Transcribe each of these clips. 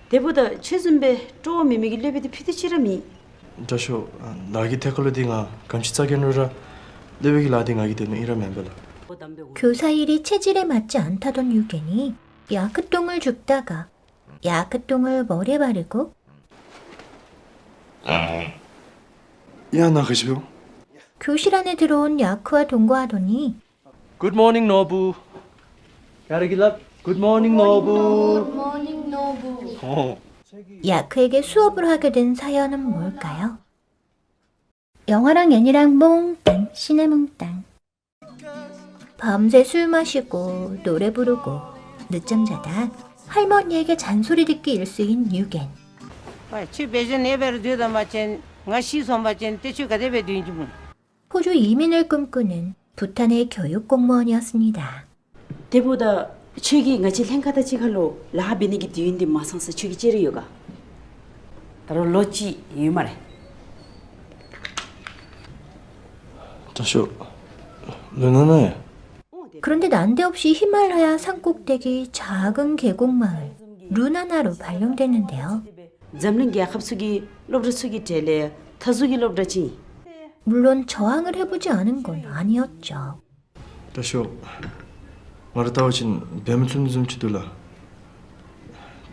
대보다 최선배 좀 미미기 레베드 피드치라미. 저쇼 나기 테클로딩아 감시자견으로 레베기 라딩하기 되는 이러면 별로. 교사 일이 체질에 맞지 않다던 유겐이 야크똥을 줍다가 야크똥을 머리에 바르고 야 나가시오. 교실 안에 들어온 야크와 동거하더니 Good morning 노부. 야르길랍. Good morning 노부. morning, Nobu. 야크에게 수업을 하게 된 사연은 뭘까요? 영화랑 애니랑 몽땅 시네몽땅. 밤새 술 마시고 노래 부르고 늦잠 자다 할머니에게 잔소리 듣기 일수인 유겐. 호주 이민을 꿈꾸는 부탄의 교육 공무원이었습니다. 대보다 최기 같이 행가다 지갈로 라비니기 뒤인데 마상서 최기 찌르요가. 따로 로치 이 말해. 저쇼 누나네. 그런데 난데없이 히말라야 산꼭대기 작은 계곡마을 루나나로 발령됐는데요. 잠릉기 아깝수기 롭르수기 텔레 타수기 롭르치. 물론 저항을 해보지 않은 건 아니었죠. 저쇼 마르타오진 뱀순 좀 치둘라.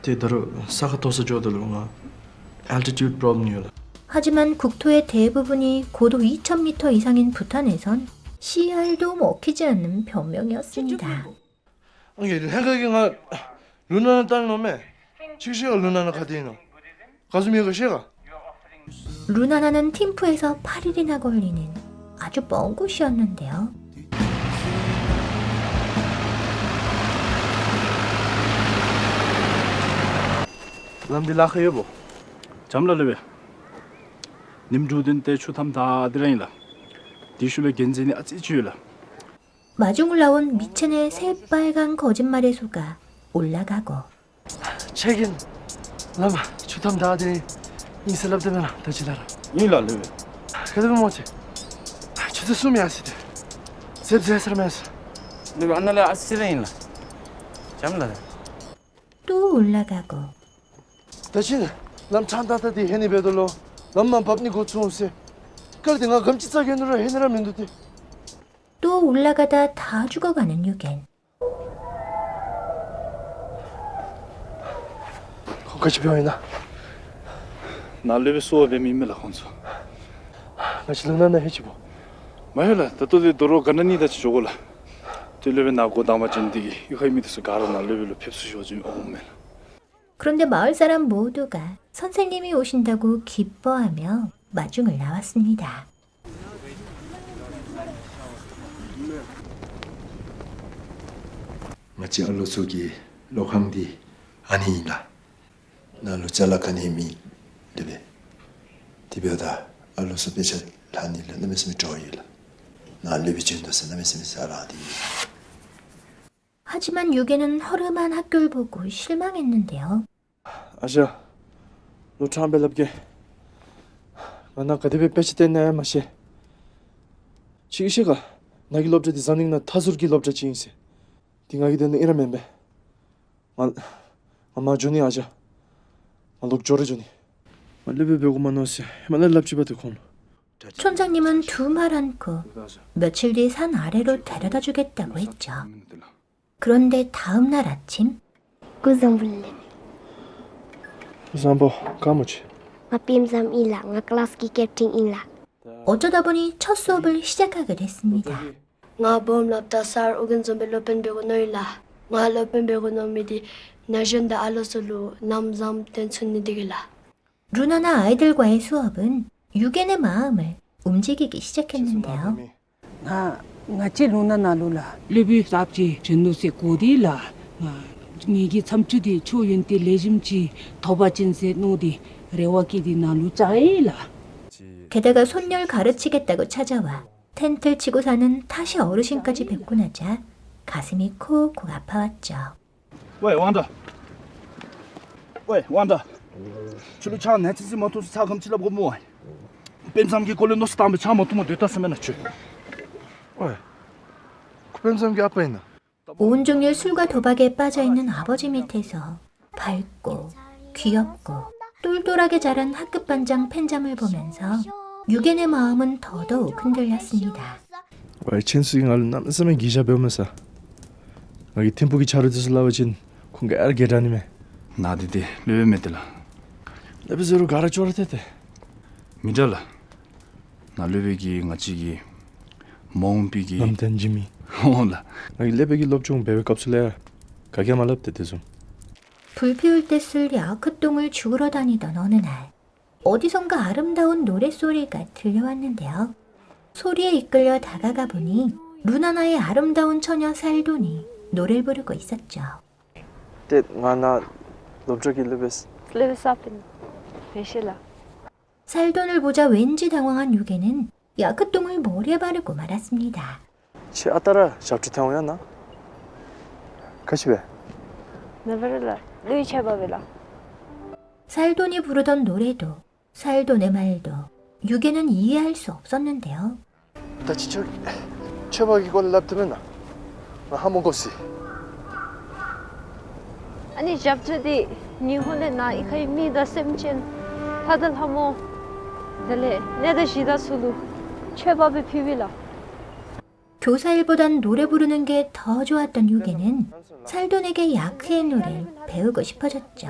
대더러 사카토스 조들로가 altitude problem이라. 하지만 국토의 대부분이 고도 2000m 이상인 부탄에선 CR도 먹히지 않는 변명이었습니다. 이게 생각이가 루나는 딸 놈에 지시가 루나는 가디노 가슴이 그 시가. 루나나는 팀프에서 8일이나 걸리는 아주 먼 곳이었는데요. 남들 나가 여보. 잠라르베 님주든 때 추탐 다 드라인라 디슈베 겐진이 아찌주라 마중을 나온 미첸의 새빨간 거짓말에 속아 올라가고 책인 라마 추탐 다들 인슬랍되면 더 지나라. 일라르베 그래도 뭐지? 주도 숨이 아시대. 셉스 사람에서 르베 안날라 아시레인라 잠라르 또 올라가고 대신 남 찬다다디 해니 베들로 남만 밥니 고추없이 그래도 내가 검치사견으로 해내라면 되지. 또 올라가다 다 죽어가는 유겐. 거기까지 병이나 날르베 수업에 미밀라 혼자 같이 능나나 해지고. 마헬라 따또데 도로 가나니다 조골라 딜르베 나고 담아진디기 이거 미드스 가로 날르베로 펩수쇼지 오면 그런데 마을 사람 모두가 선생님이 오신다고 기뻐하며 마중을 나왔습니다. 마치 알로속이 로항디 아니라 나로 잘라카니미 데베 디베다 알로소 베체 라니라 나메스미 조이라 나 레비진도스 나메스미 사라디. 하지만 유게는 허름한 학교를 보고 실망했는데요. 아시아 너 참벨랍게 만나 가데베 배치 됐네 마시 치기시가 나기 럽자 디자닝나 타수르기 럽자 지인세 딩하기 되는 이러면 배 아마 주니 아자 알록 조르 주니 말레베 배고만 넣었어 만날 랍지바데 콘. 촌장님은 두 말 않고 며칠 뒤 산 아래로 데려다 주겠다고 했죠. 그런데 다음 날 아침 Kuzambulin. 삼보 까무치. Ngapim zam ila, nga kelas ki captain ila. 어쩌다 보니 첫 수업을 시작하게 됐습니다. Nga bom lapta sar ugen zombe lopen bego noila. Nga lopen bego nomidi najonda alosulu namzam tensunni digila. 루나나 아이들과의 수업은 유겐의 마음을 움직이기 시작했는데요. nga che luna na lula lebi sapchi chendu se kodi la nga ngi chamchudi choyen te lejimchi thoba chinse nodi rewaki di nalu chaila. 게다가 손녀를 가르치겠다고 찾아와 텐트를 치고 사는 타시 어르신까지 뵙고 나자 가슴이 콕콕 아파왔죠. 왜 왕다 왜 왕다 출루차 네티즈 모토스 차 검치라 보고 뭐 뱀삼기 꼴로 노스 다음에 차 모토면 됐다으면 주 왜? 쿠뱀삼기 아빠 있나? 온종일 술과 도박에 빠져있는 아버지 밑에서 밝고 귀엽고 똘똘하게 자란 학급 반장 팬잠을 보면서 유겐의 마음은 더더욱 흔들렸습니다. 왜 친수잉 알로 남으면 기자 배우면서 여기 팀북이 차르듯을 나오진 공개 알게라니매 나디디 르베 메텔라. 내비서로 가르쳐 왔대. 미달라. 나 르베기 나치기 몽비기. 남단지미. 올라. 여기 레베기 럽종 배울 값을래. 가게 말랍대 대좀. 불 피울 때 쓸 야크똥을 주우러 다니던 어느 날 어디선가 아름다운 노랫소리가 들려왔는데요. 소리에 이끌려 다가가 보니 루나나의 아름다운 처녀 살돈이 노래를 부르고 있었죠. 때 나나 럽적이 레베스. 살돈을 보자 왠지 당황한 유게는 야크똥을 머리에 바르고 말았습니다. 치 아따라 잡지 태우였나? 가시베. 살돈이 부르던 노래도 살돈의 말도 유게는 이해할 수 없었는데요. 다 지쳐. 최박이 걸 납두면 한번 kopsi. 아니 잡트디 니혼에 나 이카이 미다 셈첸 다들 하모 달레 내가 시다 수루 최밥에 비빌라. 교사일보단 노래 부르는 게 더 좋았던 유게는 살돈에게 야크의 노래를 배우고 싶어졌죠.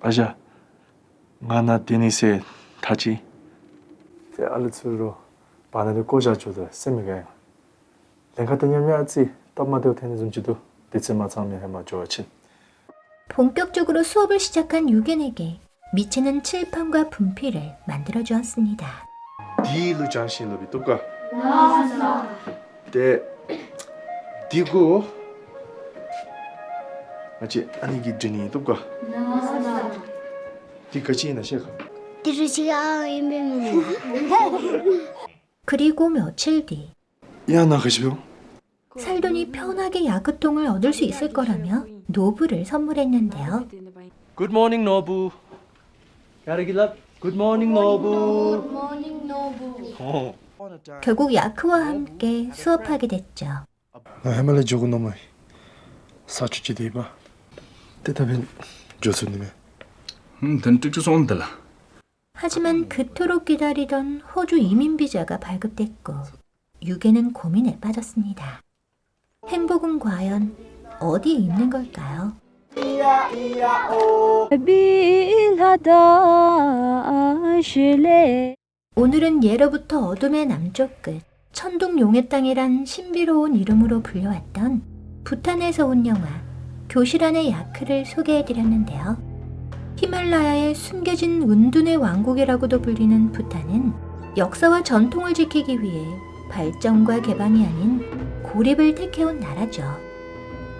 아자. 나나 데니세 타지. 제 알츠로 바나를 꽂아줘도 쌤이가. 내가 되냐면지 떡마대로 되는 좀지도 대체만 참여 해마 좋아친. 본격적으로 수업을 시작한 유겐에게 미치는 칠판과 분필을 만들어 주었습니다. 디루 장신로 비토까. 데 디고 아치 아니기 드니 또까. 디까지나 시작. 디르시가 임베면 그리고 며칠 뒤 야 나가시오. 살돈이 편하게 야구통을 얻을 수 있을 거라며 노브를 선물했는데요. Good morning, 노부. 야르길랍. Good morning, 노부. 결국 야크와 함께 수업하게 됐죠. 나 해말레 조금 너무 사주지 대봐. 대답은 조수님의. 던뜨주소 온달라. 하지만 그토록 기다리던 호주 이민 비자가 발급됐고 유게는 고민에 빠졌습니다. 행복은 과연 어디에 있는 걸까요? 오늘은 예로부터 어둠의 남쪽 끝 천둥 용의 땅이란 신비로운 이름으로 불려왔던 부탄에서 온 영화 교실 안의 야크를 소개해드렸는데요. 히말라야의 숨겨진 은둔의 왕국이라고도 불리는 부탄은 역사와 전통을 지키기 위해 발전과 개방이 아닌 고립을 택해온 나라죠.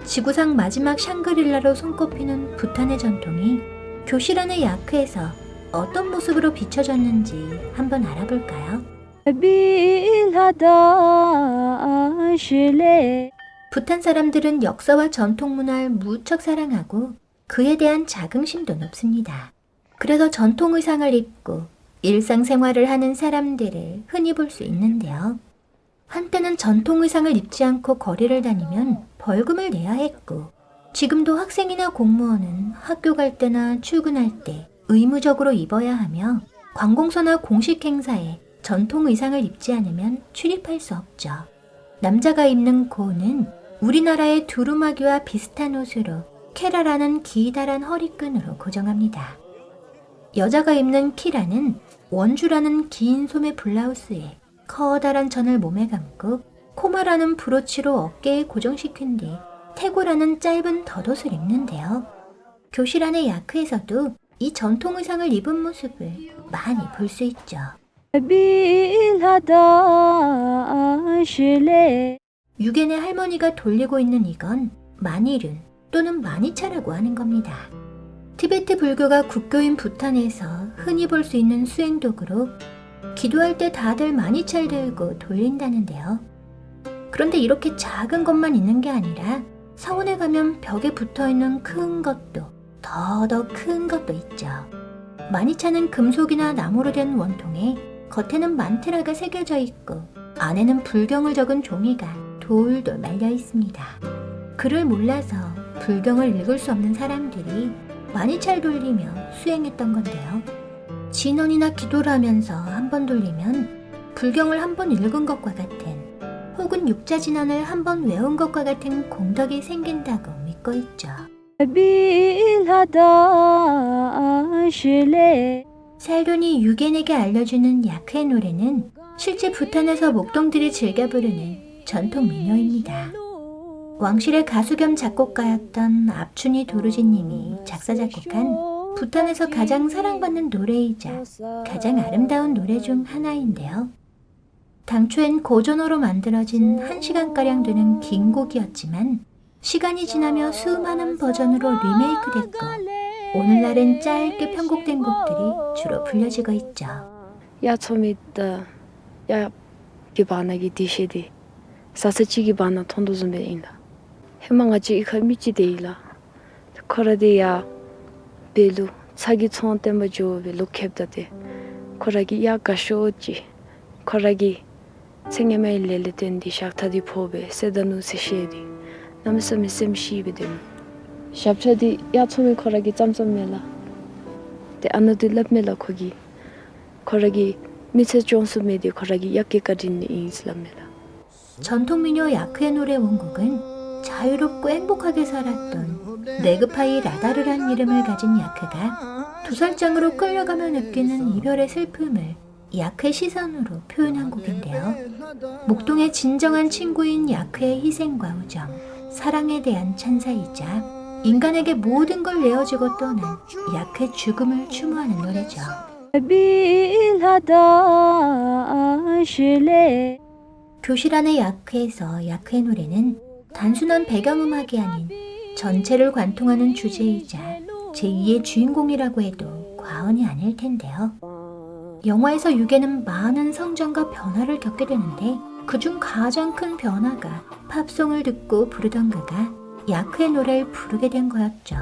지구상 마지막 샹그릴라로 손꼽히는 부탄의 전통이 교실 안의 야크에서 어떤 모습으로 비춰졌는지 한번 알아볼까요? 부탄 사람들은 역사와 전통 문화를 무척 사랑하고 그에 대한 자긍심도 높습니다. 그래서 전통 의상을 입고 일상생활을 하는 사람들을 흔히 볼 수 있는데요. 한때는 전통 의상을 입지 않고 거리를 다니면 벌금을 내야 했고 지금도 학생이나 공무원은 학교 갈 때나 출근할 때 의무적으로 입어야 하며 관공서나 공식 행사에 전통 의상을 입지 않으면 출입할 수 없죠. 남자가 입는 고는 우리나라의 두루마기와 비슷한 옷으로 케라라는 기다란 허리끈으로 고정합니다. 여자가 입는 키라는 원주라는 긴 소매 블라우스에 커다란 천을 몸에 감고 코마라는 브로치로 어깨에 고정시킨 뒤 태고라는 짧은 덧옷을 입는데요. 교실 안의 야크에서도 이 전통 의상을 입은 모습을 많이 볼 수 있죠. 유겐의 할머니가 돌리고 있는 이건 마니륜 또는 마니차라고 하는 겁니다. 티베트 불교가 국교인 부탄에서 흔히 볼 수 있는 수행도구로 기도할 때 다들 마니차를 들고 돌린다는데요. 그런데 이렇게 작은 것만 있는 게 아니라 서원에 가면 벽에 붙어있는 큰 것도 더더 큰 것도 있죠. 마니차는 금속이나 나무로 된 원통에 겉에는 만트라가 새겨져 있고 안에는 불경을 적은 종이가 돌돌 말려 있습니다. 글을 몰라서 불경을 읽을 수 없는 사람들이 많이 잘 돌리며 수행했던 건데요. 진언이나 기도를 하면서 한 번 돌리면 불경을 한 번 읽은 것과 같은 혹은 육자진언을 한 번 외운 것과 같은 공덕이 생긴다고 믿고 있죠. 살돈이 유겐에게 알려주는 야크의 노래는 실제 부탄에서 목동들이 즐겨 부르는 전통 민요입니다. 왕실의 가수 겸 작곡가였던 압춘이 도루지님이 작사 작곡한 부탄에서 가장 사랑받는 노래이자 가장 아름다운 노래 중 하나인데요. 당초엔 고전어로 만들어진 1시간가량 되는 긴 곡이었지만 시간이 지나며 수많은 버전으로 리메이크됐고 오늘날은 짧게 편곡된 곡들이 주로 불려지고 있죠. 야 처음이다. 야 기반하기 디시디. 사사치 기반나 통도 좀 해인다. 해망아지 이카 미치데일라. 코라디야 벨루 자기 총 때문에 벨루 캡다데. 코라기 야 가쇼지. 코라기 생애매 렐레텐디 샤타디 포베 세다누 세셰디. 남섬이 셈시베데무. 샵차디 야 처음에 코라기 짬짬멜라. 데 아나디 랍멜라 거기. 코라기 미세 존스 메디 코라기 약게까지는 인슬람멜라. 전통민요 야크의 노래 원곡은 자유롭고 행복하게 살았던 네그파이 라다르란 이름을 가진 야크가 도살장으로 끌려가며 느끼는 이별의 슬픔을 야크의 시선으로 표현한 곡인데요. 목동의 진정한 친구인 야크의 희생과 우정, 사랑에 대한 찬사이자 인간에게 모든 걸 내어주고 떠난 야크의 죽음을 추모하는 노래죠. 교실 안의 야크에서 야크의 노래는 단순한 배경음악이 아닌 전체를 관통하는 주제이자 제2의 주인공이라고 해도 과언이 아닐 텐데요. 영화에서 유괴는 많은 성장과 변화를 겪게 되는데 그중 가장 큰 변화가 팝송을 듣고 부르던 그가 야크의 노래를 부르게 된 거였죠.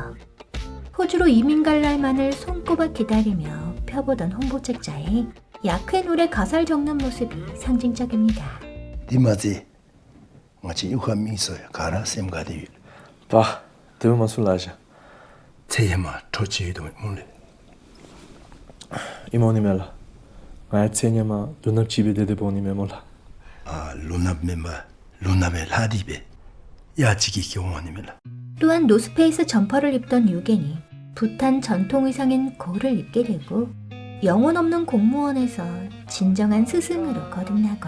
호주로 이민 갈 날만을 손꼽아 기다리며 펴보던 홍보책자에 야크의 노래 가사를 적는 모습이 상징적입니다. 디마지 마치 유한 미소야 가라 셈가디 봐 대우만 술라자 제야마 토치도 몰래 이모니멜라 마야체냐마 눈앞 집에 대대 보니메 몰라 아 루납메마 루나벨 하디베 야지기 경원이멜라. 또한 노스페이스 점퍼를 입던 유겐이 부탄 전통 의상인 고를 입게 되고 영혼 없는 공무원에서 진정한 스승으로 거듭나고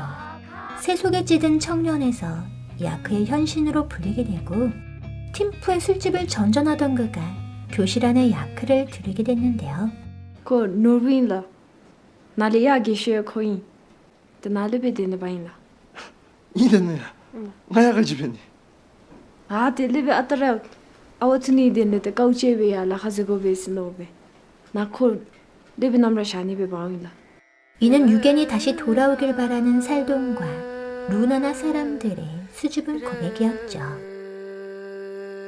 세속에 찌든 청년에서 야크의 현신으로 불리게 되고 팀프의 술집을 전전하던 그가 교실 안에 야크를 들이게 됐는데요. 그 노르윈라 나리야기 쉐 코인 나르베데네 바인라 이랬네. 나야가 집에니. 아 텔레베 아따라 아워트니 데네테 카우체베야 라카즈고베스노베 나콜 레베남라 샤니베 바윈라. 이는 유겐이 다시 돌아오길 바라는 살돈과 루나나 사람들의 수줍은 고백이었죠.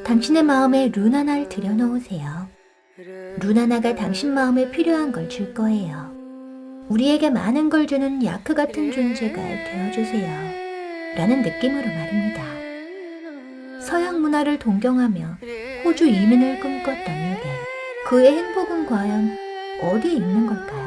당신의 마음에 루나나를 들여놓으세요. 루나나가 당신 마음에 필요한 걸 줄 거예요. 우리에게 많은 걸 주는 야크 같은 존재가 되어주세요. 라는 느낌으로 말입니다. 서양 문화를 동경하며 호주 이민을 꿈꿨던 유겐. 그의 행복은 과연 어디에 있는 걸까요?